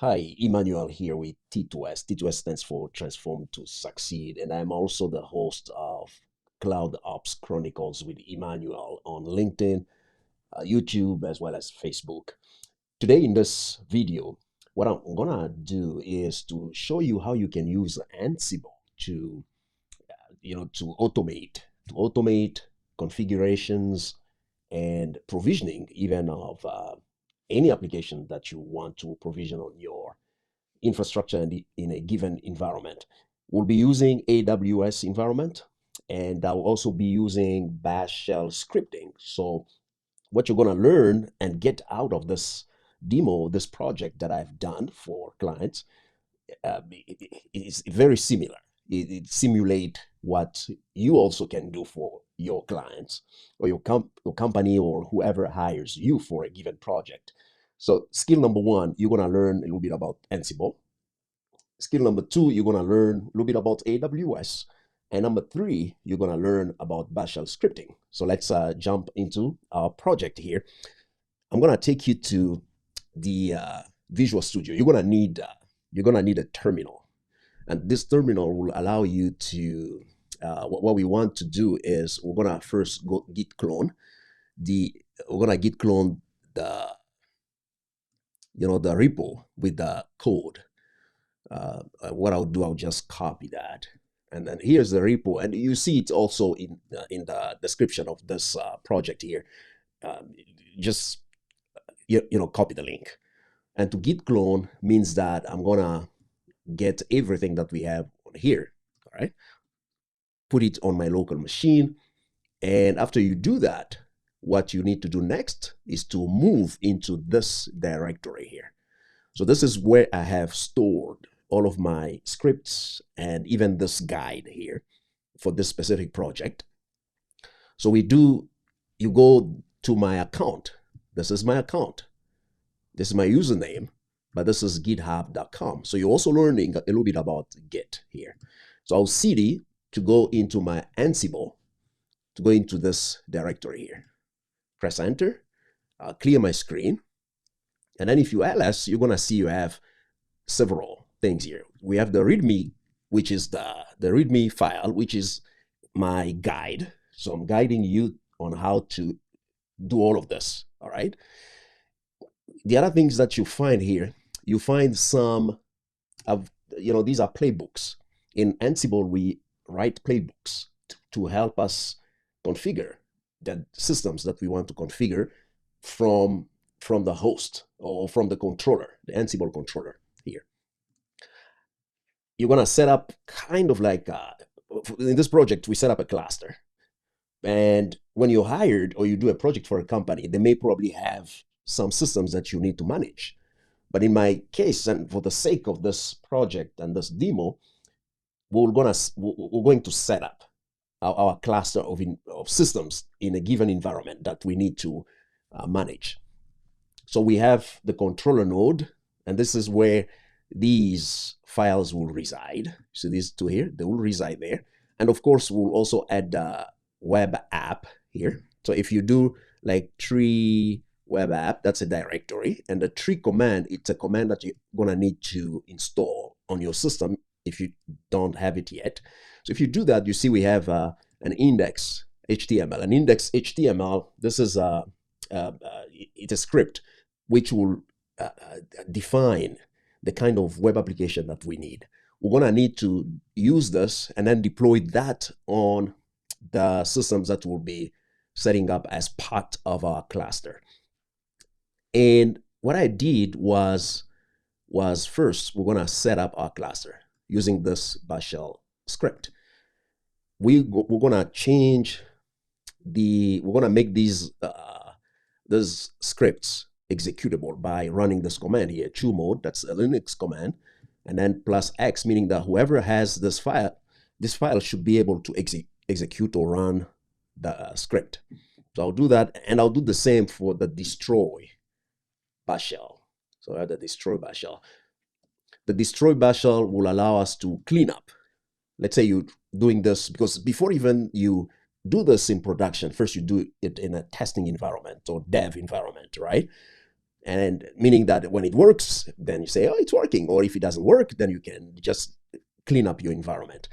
Hi, Emmanuel here with T2S. T2S stands for Transform to Succeed, and I'm also the host of Cloud Ops Chronicles with Emmanuel on LinkedIn, YouTube, as well as Facebook. Today, in this video, what I'm gonna do is to show you how you can use Ansible to, to automate configurations and provisioning even of any application that you want to provision on your infrastructure and in a given environment. We'll be using AWS environment, and I'll also be using Bash shell scripting. So what you're going to learn and get out of this demo, this project that I've done for clients, is very similar. It simulate what you also can do for your clients or your company or whoever hires you for a given project. So skill number one, you're going to learn a little bit about Ansible. Skill number two, you're going to learn a little bit about AWS. And number three, you're going to learn about Bash shell scripting. So let's jump into our project here. I'm going to take you to the Visual Studio. You're going to need a terminal, and this terminal will allow you to. What we want to do is we're going to first go git clone the. We're going to git clone the repo with the code. What I'll do, I'll just copy that, and then here's the repo, and you see it also in the description of this project here. Just copy the link, and to git clone means that I'm gonna get everything that we have on here. All right, put it on my local machine, and after you do that, what you need to do next is to move into this directory here. So this is where I have stored all of my scripts and even this guide here for this specific project. So you go to my account. This is my account. This is my username, but this is github.com. So you're also learning a little bit about Git here. So I'll cd to go into my Ansible, to go into this directory here. Press enter, clear my screen. And then if you ls, you're gonna see you have several things here. We have the README, which is the README file, which is my guide. So I'm guiding you on how to do all of this, all right? The other things that you find here, you find some of, these are playbooks. In Ansible, we write playbooks to help us configure the systems that we want to configure from the host or from the controller, the Ansible controller here. You're gonna set up kind of like, in this project, we set up a cluster. And when you're hired or you do a project for a company, they may probably have some systems that you need to manage. But in my case, and for the sake of this project and this demo, we're going to set up our cluster of systems in a given environment that we need to manage. So we have the controller node, and this is where these files will reside. So these two here, they will reside there. And of course, we'll also add the web app here. So if you do like tree web app, that's a directory. And the tree command, it's a command that you're gonna need to install on your system if you don't have it yet. So if you do that, you see we have an index HTML. An index HTML, this is it's a script which will define the kind of web application that we need. We're gonna need to use this and then deploy that on the systems that will be setting up as part of our cluster. And what I did was first, we're gonna set up our cluster using this Bash shell script. We're gonna make these scripts executable by running this command here, chmod, that's a Linux command, and then +x, meaning that whoever has this file should be able to execute or run the script. So I'll do that, and I'll do the same for the destroy Bash shell. So I have the destroy Bash shell. The destroy Bash shell will allow us to clean up. Let's say you're doing this, because before even you do this in production, first you do it in a testing environment or dev environment, right? And meaning that when it works, then you say, oh, it's working. Or if it doesn't work, then you can just clean up your environment.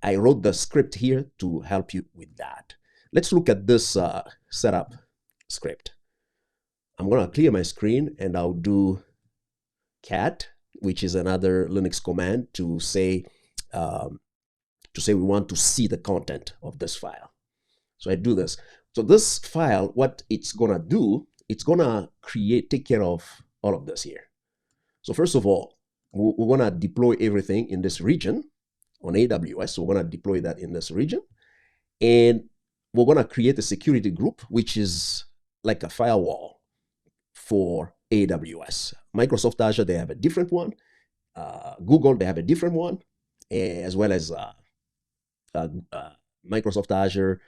I wrote the script here to help you with that. Let's look at this setup script. I'm going to clear my screen and I'll do cat, which is another Linux command to say we want to see the content of this file. So I do this. So this file, what it's going to do, it's going to take care of all of this here. So first of all, we're going to deploy everything in this region on AWS. So we're going to deploy that in this region. And we're going to create a security group, which is like a firewall for AWS. Microsoft Azure, they have a different one. Google, they have a different one, as well as Microsoft Azure,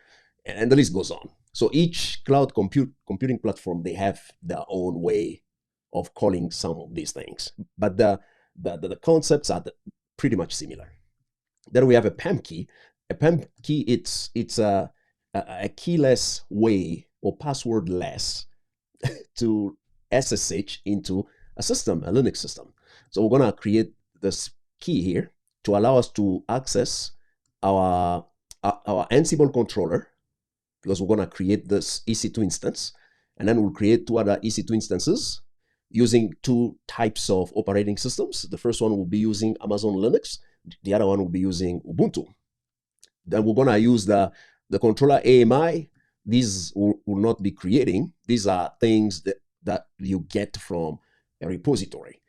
and the list goes on. So each cloud computing platform, they have their own way of calling some of these things. But the concepts are pretty much similar. Then we have a PAM key. A PAM key, it's a keyless way or passwordless to SSH into a system, a Linux system. So we're going to create this key here to allow us to access our Ansible controller, because we're going to create this EC2 instance, and then we'll create 2 other EC2 instances using 2 types of operating systems. The first one will be using Amazon Linux. The other one will be using Ubuntu. Then we're going to use the controller AMI. These will not be creating. These are things that you get from a repository.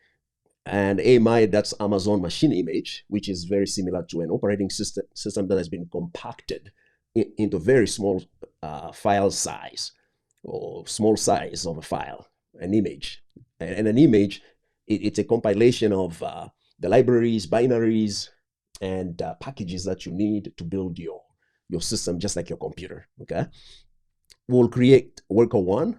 And AMI, that's Amazon Machine Image, which is very similar to an operating system that has been compacted into very small file size, or small size of a file, an image. And an image, it's a compilation of the libraries, binaries, and packages that you need to build your system, just like your computer, okay? We'll create worker 1,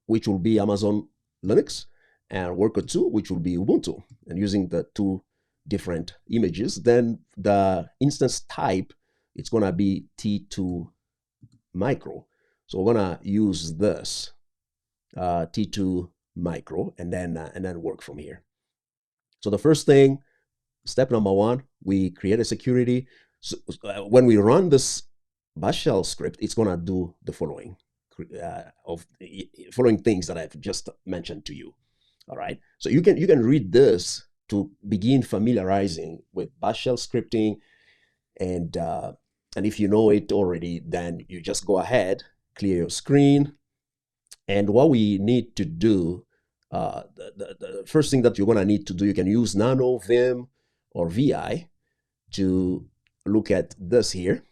which will be Amazon Linux, and worker 2, which will be Ubuntu, and using the 2 different images. Then the instance type, it's going to be T2 micro. So we're going to use this T2 micro and then work from here. So the first thing, step number 1, we create a security. So when we run this bash shell script, it's going to do the following things that I've just mentioned to you. All right. So you can read this to begin familiarizing with bash shell scripting, and if you know it already, then you just go ahead, clear your screen, and what we need to do, the first thing that you're gonna need to do, you can use Nano, Vim, or VI to look at this here,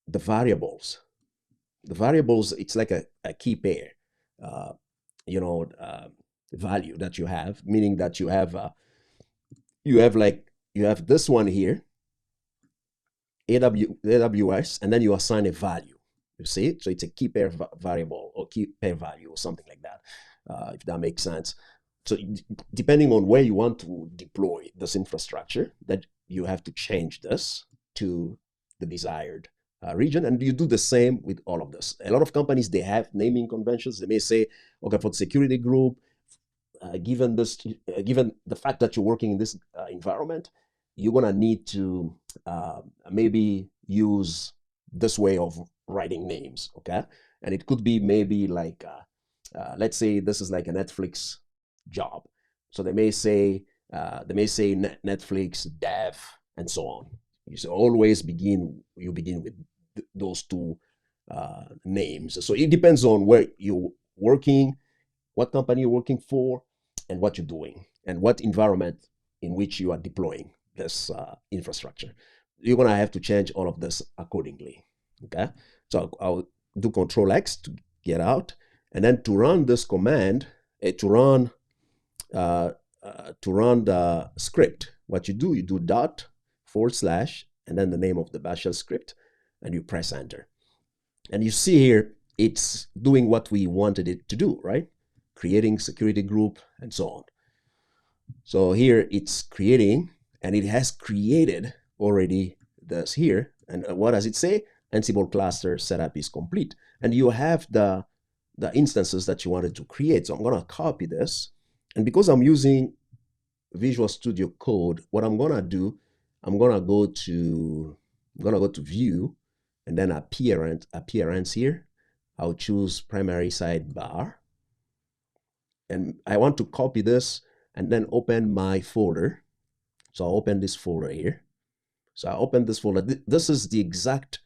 the variables. The variables, it's like a key pair, value that you have, meaning that you have this one here, AWS, and then you assign a value. You see, so it's a key pair variable or key pair value or something like that, if that makes sense. So depending on where you want to deploy this infrastructure, that you have to change this to the desired region, and you do the same with all of this. A lot of companies, they have naming conventions. They may say, okay, for the security group, given the fact that you're working in this environment, you're gonna need to maybe use this way of writing names, okay? And it could be maybe like, let's say this is like a Netflix job. So they may say Netflix dev and so on. You should always begin with those 2 names. So it depends on where you're working, what company you're working for, and what you're doing, and what environment in which you are deploying this infrastructure. You're gonna have to change all of this accordingly, okay? So I'll do Control X to get out, and then to run this command, to run the script, what you do dot / and then the name of the bash shell script, and you press enter. And you see here, it's doing what we wanted it to do, right? Creating security group and so on. So here it's creating, and it has created already this here. And what does it say? Ansible cluster setup is complete. And you have the the instances that you wanted to create. So I'm gonna copy this, and because I'm using Visual Studio Code, what I'm gonna do, I'm gonna go to View, and then Appearance here. I'll choose Primary Sidebar, and I want to copy this and then open my folder. So I'll open this folder here. So I open this folder. This is the exact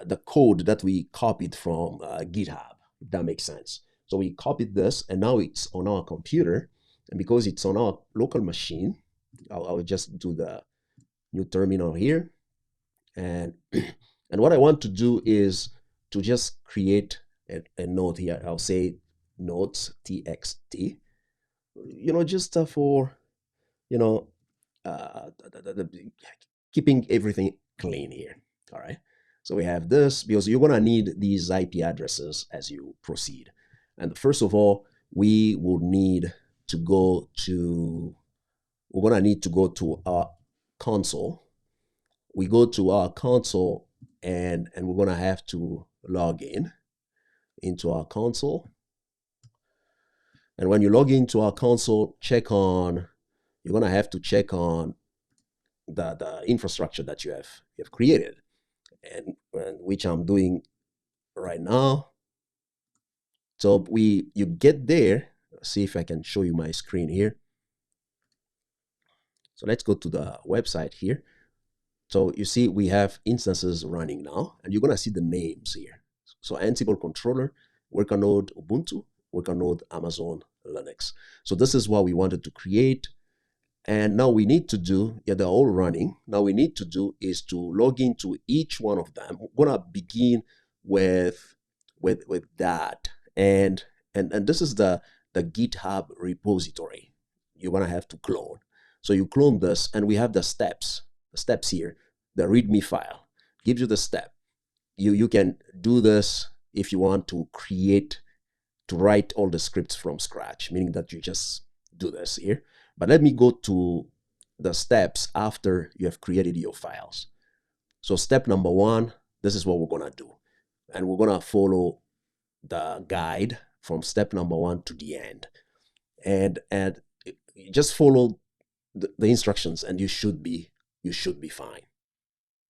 the code that we copied from GitHub, if that makes sense. So we copied this, and now it's on our computer. And because it's on our local machine, I'll just do the new terminal here. And, and what I want to do is to just create a node here. I'll say notes txt, just for, keeping everything clean here. All right. So we have this, because you're going to need these IP addresses as you proceed. And first of all, we will need to go to, we're going to need to go to our console. We go to our console, and we're going to have to log in into our console. And when you log into our console, you're going to have to check on the infrastructure that you have created, and which I'm doing right now. So you get there. Let's see if I can show you my screen here. So let's go to the website here. So you see we have instances running now, and you're gonna see the names here. So Ansible controller, worker node Ubuntu, worker node Amazon Linux. So this is what we wanted to create. And now we need to do, they're all running. Now we need to do is to log into each one of them. We're gonna begin with that. And this is the GitHub repository you're gonna have to clone. So you clone this, and we have the steps here. The README file gives you the step. You can do this if you want to write all the scripts from scratch, meaning that you just do this here. But let me go to the steps after you have created your files. So step number 1, this is what we're gonna do. And we're gonna follow the guide from step number 1 to the end. And just follow the instructions, and you should be fine.